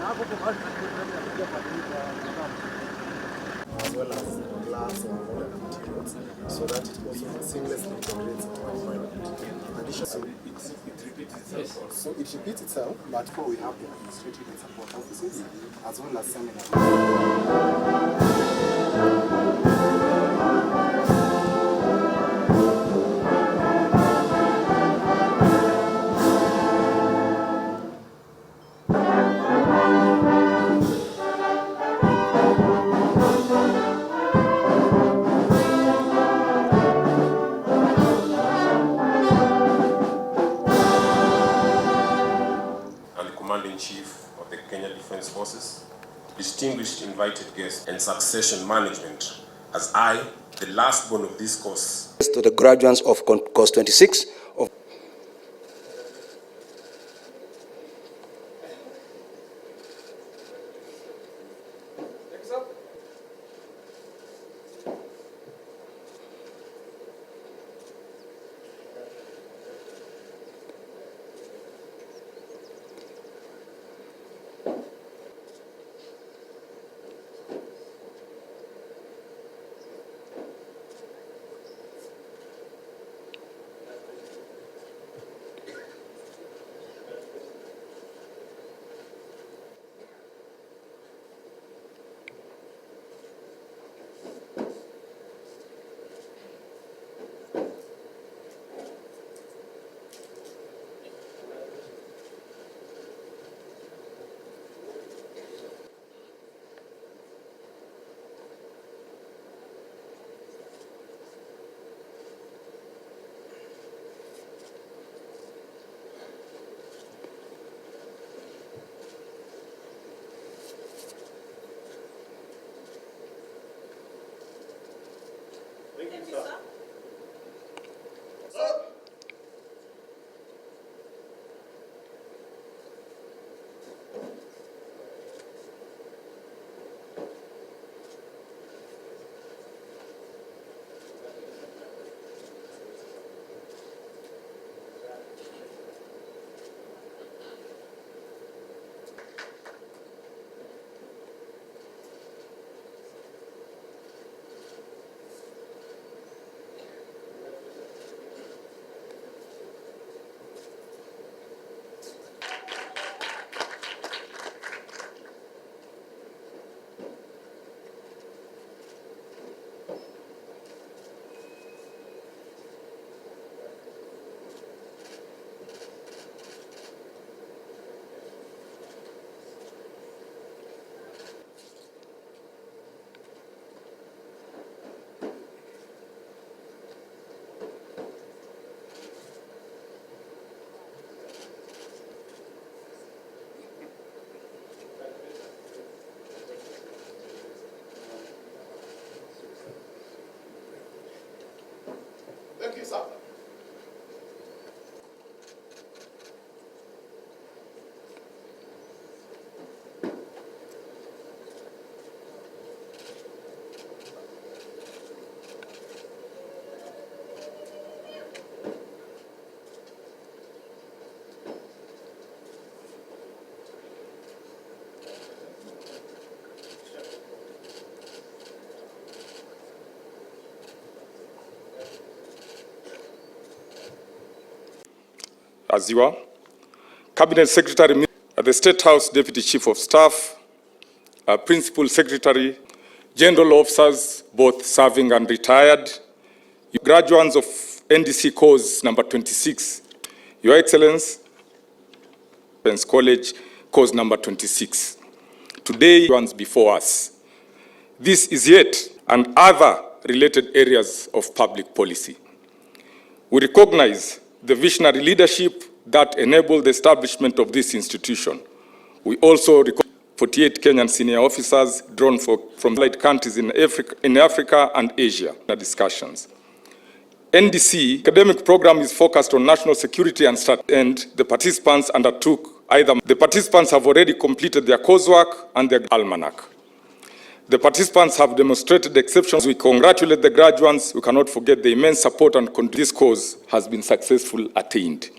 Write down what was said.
as well as glass or other materials, so that it also seamlessly integrates into our environment. Additionally, it repeats itself. So it repeats itself, but before we have the administrative and support offices, as well as seminars. Chief of the Kenya Defence Forces, distinguished invited guests, and succession management, as I, the last born of this course. To the graduates of course 26 of Thank you, sir. Thank you, sir. As you are, Cabinet Secretary at the State House, Deputy Chief of Staff, Principal Secretary, General Officers, both serving and retired, graduates of NDC course number 26, Your Excellency, Defence College course number 26. Today, ones before us. This is yet and other related areas of public policy. We recognize the visionary leadership that enabled the establishment of this institution. We also recognize 48 Kenyan senior officers drawn from allied countries in Africa and Asia. The discussions. NDC academic program is focused on national security and the participants undertook the participants have already completed their coursework and their almanac. The participants have demonstrated exceptions. We congratulate the graduates. We cannot forget the immense support and this course has been successfully attained.